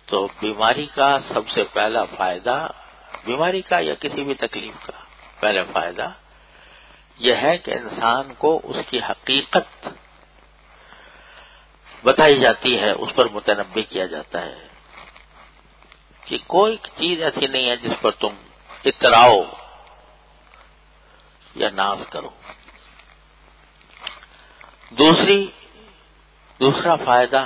تو بیماری کا سب سے پہلا فائدہ، بیماری کا یا کسی بھی تکلیف کا پہلا فائدہ یہ ہے کہ انسان کو اس کی حقیقت بتائی جاتی ہے، اس پر متنبہ کیا جاتا ہے کہ کوئی چیز ایسی نہیں ہے جس پر تم اتراؤ یا ناز کرو۔ دوسرا فائدہ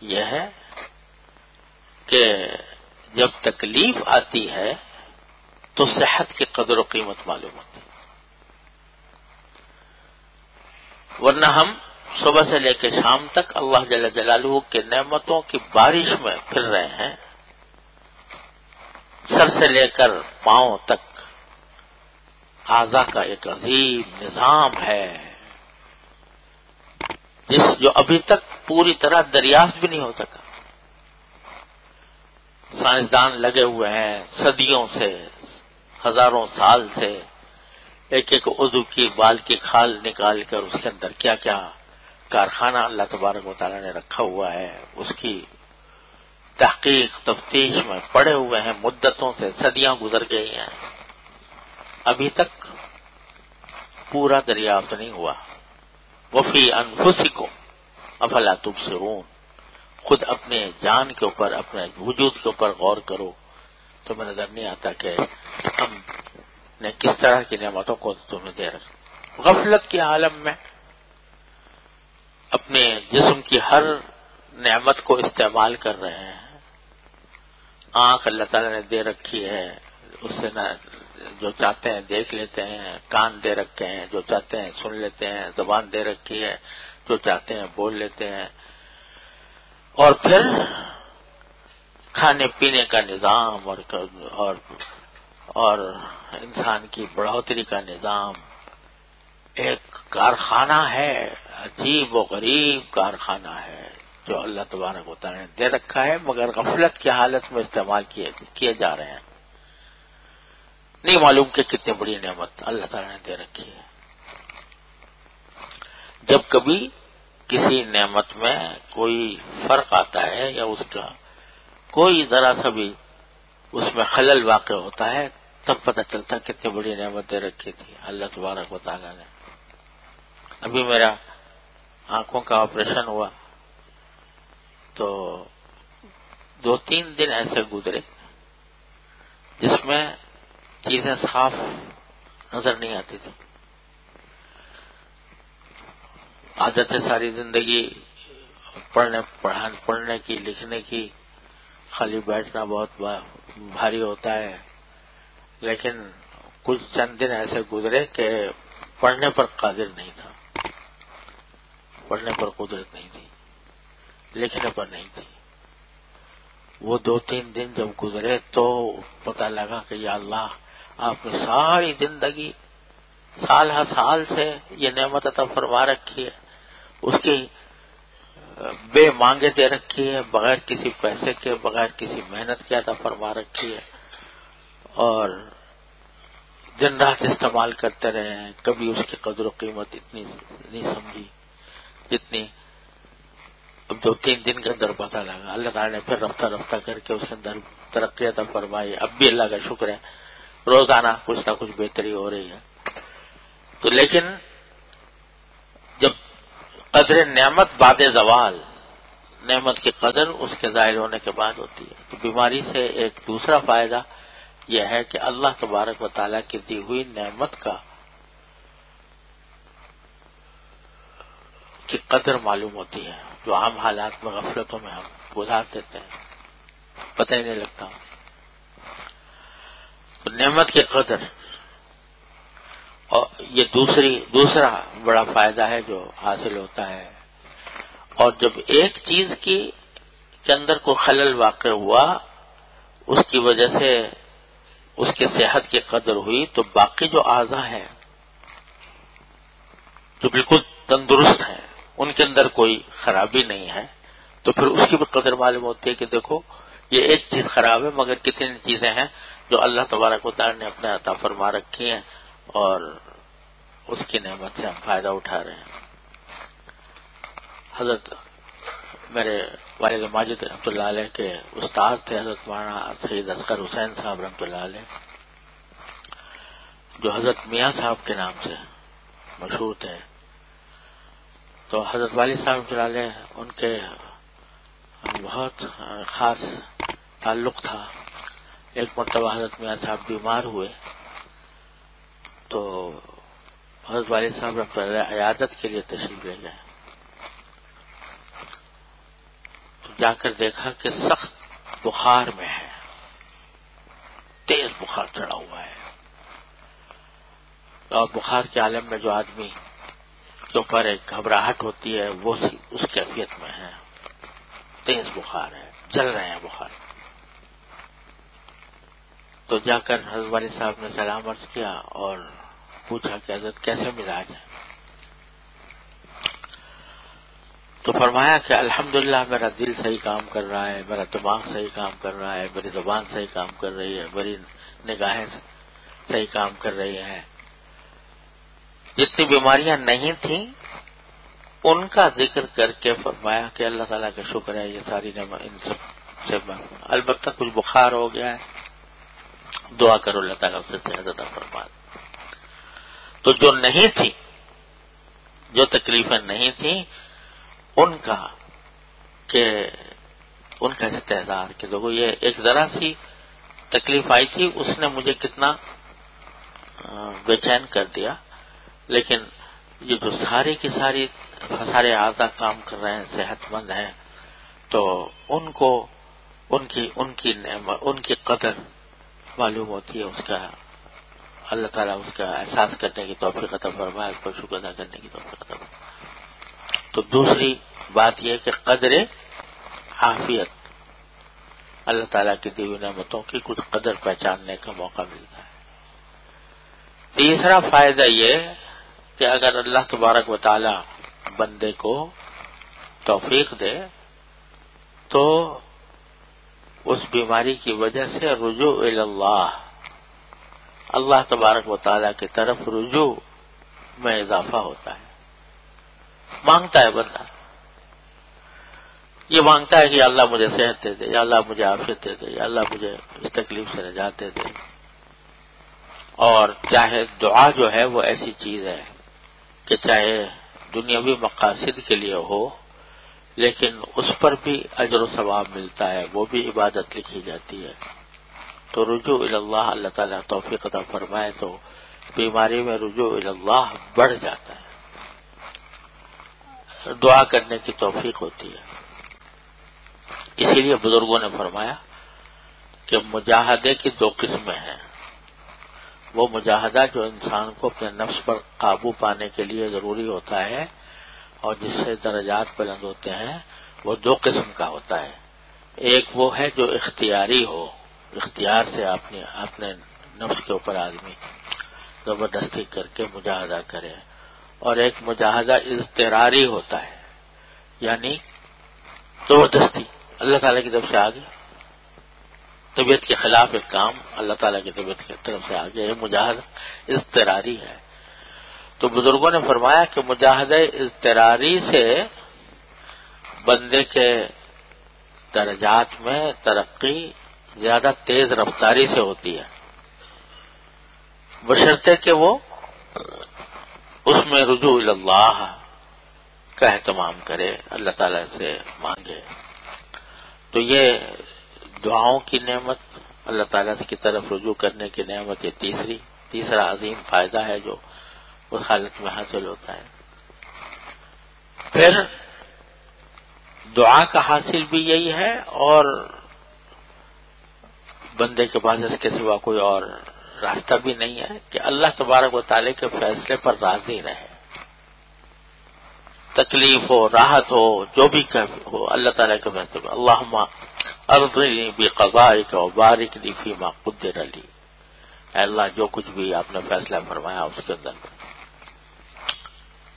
یہ ہے کہ جب تکلیف آتی ہے تو صحت کی قدر و قیمت معلوم ہوتی ہے، ورنہ ہم صبح سے لے کے شام تک اللہ جل جلالہ کے نعمتوں کی بارش میں پھر رہے ہیں، سر سے لے کر پاؤں تک اعضاء کا ایک عظیم نظام ہے جو ابھی تک پوری طرح دریافت بھی نہیں ہو سکا۔ سائنسدان لگے ہوئے ہیں صدیوں سے، ہزاروں سال سے، ایک ایک عضو کی بال کی کھال نکال کر اس کے اندر کیا کیا کارخانہ اللہ تبارک و تعالیٰ نے رکھا ہوا ہے، اس کی تحقیق تفتیش میں پڑے ہوئے ہیں، مدتوں سے صدیاں گزر گئی ہیں، ابھی تک پورا دریافت نہیں ہوا۔ وفی انفسکم افلا تبصرون، خود اپنے جان کے اوپر، اپنے وجود کے اوپر غور کرو، تمہیں نظر نہیں آتا کہ ہم نے کس طرح کی نعمتوں کو تمہیں دے رکھا۔ غفلت کے عالم میں اپنے جسم کی ہر نعمت کو استعمال کر رہے ہیں۔ آنکھ اللہ تعالیٰ نے دے رکھی ہے، اس سے نہ جو چاہتے ہیں دیکھ لیتے ہیں، کان دے رکھے ہیں، جو چاہتے ہیں سن لیتے ہیں، زبان دے رکھی ہے، جو چاہتے ہیں بول لیتے ہیں، اور پھر کھانے پینے کا نظام اور انسان کی بڑھوتری کا نظام ایک کارخانہ ہے، عجیب و غریب کارخانہ ہے جو اللہ تبارک و تعالیٰ نے دے رکھا ہے، مگر غفلت کی حالت میں استعمال کیے جا رہے ہیں۔ نہیں معلوم کہ کتنی بڑی نعمت اللہ تعالیٰ نے دے رکھی ہے۔ جب کبھی کسی نعمت میں کوئی فرق آتا ہے یا اس کا کوئی ذرا سا بھی اس میں خلل واقع ہوتا ہے، تب پتہ چلتا کتنی بڑی نعمت دے رکھی تھی اللہ تبارک و تعالیٰ نے۔ ابھی میرا آنکھوں کا آپریشن ہوا تو 2-3 دن ایسے گزرے جس میں چیزیں صاف نظر نہیں آتی تھی۔ عادت ہے ساری زندگی پڑھنے کی، لکھنے کی، خالی بیٹھنا بہت بھاری ہوتا ہے، لیکن کچھ چند دن ایسے گزرے کہ پڑھنے پر قادر نہیں تھا، پڑھنے پر قدرت نہیں تھی، لکھنے پر نہیں تھی۔ وہ 2-3 دن جب گزرے تو پتہ لگا کہ یا اللہ، آپ نے ساری زندگی سال ہر سال سے یہ نعمت عطا فرما رکھی ہے، اس کی بے مانگے دے رکھی ہے، بغیر کسی پیسے کے، بغیر کسی محنت کے عطا فرما رکھی ہے، اور دن رات استعمال کرتے رہے ہیں، کبھی اس کی قدر و قیمت اتنی نہیں سمجھی جتنی اب 2-3 دن کے اندر پتہ لگا۔ اللہ تعالیٰ نے پھر رفتہ رفتہ کر کے اس کے اندر ترقی عطا فرمائی، اب بھی اللہ کا شکر ہے، روزانہ کچھ نہ کچھ بہتری ہو رہی ہے۔ تو لیکن جب قدر نعمت بعد زوال، نعمت کی قدر اس کے ظاہر ہونے کے بعد ہوتی ہے، تو بیماری سے ایک دوسرا فائدہ یہ ہے کہ اللہ تبارک و تعالیٰ کی دی ہوئی نعمت کی قدر معلوم ہوتی ہے، جو عام حالات میں غفلتوں میں ہم گزار دیتے ہیں، پتہ ہی نہیں لگتا۔ تو نعمت کی قدر، اور یہ دوسرا بڑا فائدہ ہے جو حاصل ہوتا ہے۔ اور جب ایک چیز کے اندر کو خلل واقع ہوا، اس کی وجہ سے اس کی صحت کی قدر ہوئی، تو باقی جو اعضاء ہیں جو بالکل تندرست ہیں، ان کے اندر کوئی خرابی نہیں ہے، تو پھر اس کی بھی قدر معلوم ہوتی ہے کہ دیکھو یہ ایک چیز خراب ہے مگر کتنی چیزیں ہیں جو اللہ تبارک و تعالیٰ نے اپنے عطا فرما رکھی ہیں، اور اس کی نعمت سے ہم فائدہ اٹھا رہے ہیں۔ حضرت میرے والد ماجد رحمۃ اللہ علیہ کے استاد تھے حضرت مولانا سید اصغر حسین صاحب رحمۃ اللہ علیہ، جو حضرت میاں صاحب کے نام سے مشہور تھے. تو حضرت والد صاحب رحمۃ اللہ علیہ ان کے بہت خاص تعلق تھا. ایک مرتبہ حضرت میاں صاحب بیمار ہوئے تو حضرت والد صاحب رحمۃ اللہ علیہ عیادت کے لیے تشریف لے گئے. تو جا کر دیکھا کہ سخت بخار میں ہے، تیز بخار چڑھا ہوا ہے، اور بخار کے عالم میں جو آدمی کے اوپر ایک گھبراہٹ ہوتی ہے وہ اس کیفیت میں ہے، تیز بخار ہے، جل رہے ہیں بخار. تو جا کر حضرت والد صاحب نے سلام عرض کیا اور پوچھا کہ حضرت کیسے مزاج ہے؟ تو فرمایا کہ الحمدللہ میرا دل صحیح کام کر رہا ہے، میرا دماغ صحیح کام کر رہا ہے، میری زبان صحیح کام کر رہی ہے، میری نگاہیں صحیح کام کر رہی ہیں. جتنی بیماریاں نہیں تھیں ان کا ذکر کر کے فرمایا کہ اللہ تعالیٰ کا شکر ہے، یہ ساری ان سب سے البتہ کچھ بخار ہو گیا ہے، دعا کرو اللہ تعالیٰ اسے صحت عطا فرما. تو جو نہیں تھی، جو تکلیفیں نہیں تھیں ان کا استحضار کہ دیکھو یہ ایک ذرا سی تکلیف آئی تھی، اس نے مجھے کتنا بے چین کر دیا، لیکن یہ جو ساری کی سارے اعضاء کام کر رہے ہیں، صحت مند ہیں، تو ان کی قدر معلوم ہوتی ہے. اس کا اللہ تعالیٰ اس کا احساس کرنے کی توفیق عطا فرمائے، اس پر شکر ادا کرنے کی توفیق عطا فرمائے. تو دوسری بات یہ کہ قدر عافیت، اللہ تعالیٰ کی دی ہوئی نعمتوں کی کچھ قدر پہچاننے کا موقع ملتا ہے. تیسرا فائدہ یہ کہ اگر اللہ تبارک و تعالیٰ بندے کو توفیق دے تو اس بیماری کی وجہ سے رجوع اللہ تبارک و تعالیٰ کی طرف رجوع میں اضافہ ہوتا ہے. مانگتا ہے بندہ، یہ مانگتا ہے کہ یا اللہ مجھے صحت دے دے، یا اللہ مجھے عافیت دے دے، یا اللہ مجھے اس تکلیف سے نجات دے دے. اور چاہے دعا جو ہے وہ ایسی چیز ہے کہ چاہے دنیاوی مقاصد کے لیے ہو لیکن اس پر بھی اجر و ثواب ملتا ہے، وہ بھی عبادت لکھی جاتی ہے. تو رجوع اللہ، اللہ تعالیٰ توفیق عطا فرمائے تو بیماری میں رجوع اللہ بڑھ جاتا ہے، دعا کرنے کی توفیق ہوتی ہے. اسی لیے بزرگوں نے فرمایا کہ مجاہدے کی دو قسمیں ہیں. وہ مجاہدہ جو انسان کو اپنے نفس پر قابو پانے کے لیے ضروری ہوتا ہے اور جس سے درجات بلند ہوتے ہیں، وہ دو قسم کا ہوتا ہے. ایک وہ ہے جو اختیاری ہو، اختیار سے اپنے نفس کے اوپر آدمی زبردستی کر کے مجاہدہ کرے، اور ایک مجاہدہ اضطراری ہوتا ہے، یعنی زبردستی اللہ تعالیٰ کی طرف سے آگے، طبیعت کے خلاف ایک کام اللہ تعالیٰ کی طبیعت کی طرف سے آگے، یہ مجاہدہ اضطراری ہے. تو بزرگوں نے فرمایا کہ مجاہدہ اضطراری سے بندے کے درجات میں ترقی زیادہ تیز رفتاری سے ہوتی ہے، بشرطے کہ وہ اس میں رجوع اللہ کا اہتمام کرے، اللہ تعالیٰ سے مانگے. تو یہ دعاؤں کی نعمت، اللہ تعالیٰ کی طرف رجوع کرنے کی نعمت، یہ تیسرا عظیم فائدہ ہے جو اس حالت میں حاصل ہوتا ہے. پھر دعا کا حاصل بھی یہی ہے، اور بندے کے پاس اس کے سوا کوئی اور راستہ بھی نہیں ہے کہ اللہ تبارک و تعالیٰ کے فیصلے پر راضی رہے. تکلیف ہو، راحت ہو، جو بھی ہو، اللہ تعالیٰ کے فیصلے پر اللہم ارضنی بقضائک وبارک لی فیما قدر لی. اے اللہ جو کچھ بھی آپ نے فیصلہ فرمایا اس کے اندر.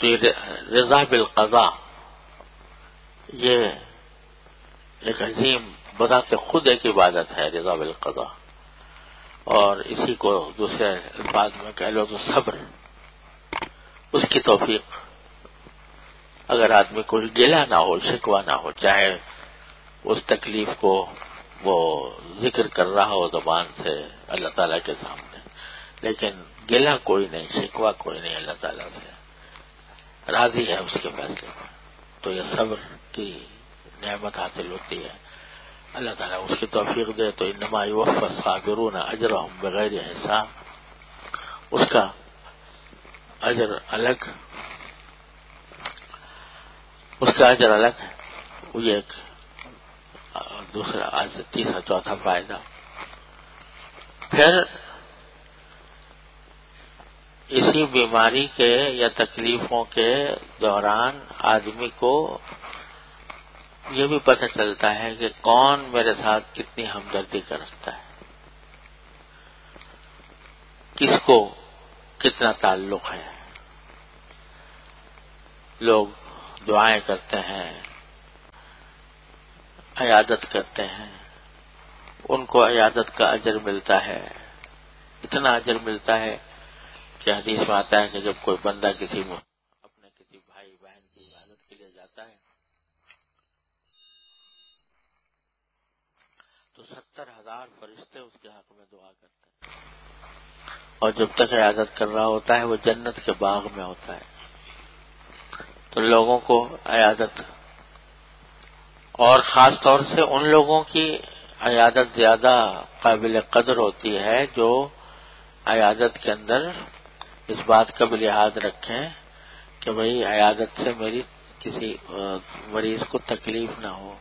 تو یہ رضا بالقضاء یہ ایک عظیم بذات خود ایک عبادت ہے، رضا بالقضاء. اور اسی کو دوسرے الفاظ میں کہہ لو تو صبر، اس کی توفیق اگر آدمی کوئی گلہ نہ ہو، شکوہ نہ ہو، چاہے اس تکلیف کو وہ ذکر کر رہا ہو زبان سے اللہ تعالیٰ کے سامنے، لیکن گلہ کوئی نہیں، شکوہ کوئی نہیں، اللہ تعالیٰ سے راضی ہے اس کے فیصلے پر، تو یہ صبر کی نعمت حاصل ہوتی ہے۔ اللہ تعالیٰ اس کی توفیق دے تو انما یوفی الصابرون اجرهم بغیر حساب، اس کا اجر الگ، اس کا اجر الگ ہے۔ یہ ایک دوسرا تیسرا چوتھا فائدہ۔ پھر اسی بیماری کے یا تکلیفوں کے دوران آدمی کو یہ بھی پتہ چلتا ہے کہ کون میرے ساتھ کتنی ہمدردی کا رکھتا ہے، کس کو کتنا تعلق ہے۔ لوگ دعائیں کرتے ہیں، عیادت کرتے ہیں، ان کو عیادت کا اجر ملتا ہے، اتنا اجر ملتا ہے کہ حدیث میں آتا ہے کہ جب کوئی بندہ اپنے کسی بھائی بہن کی عیادت کے لیے جاتا ہے تو 70,000 فرشتے اس کے حق میں دعا کرتے ہیں، اور جب تک عیادت کر رہا ہوتا ہے وہ جنت کے باغ میں ہوتا ہے۔ تو لوگوں کو عیادت، اور خاص طور سے ان لوگوں کی عیادت زیادہ قابل قدر ہوتی ہے جو عیادت کے اندر اس بات کا بھی لحاظ رکھیں کہ بھئی عیادت سے میری کسی مریض کو تکلیف نہ ہو،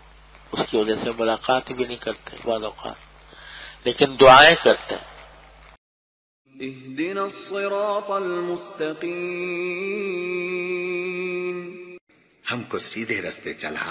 اس کی وجہ سے ملاقات بھی نہیں کرتے بعض اوقات، لیکن دعائیں کرتے ہیں۔ اهدنا الصراط المستقیم، ہم کو سیدھے رستے چلا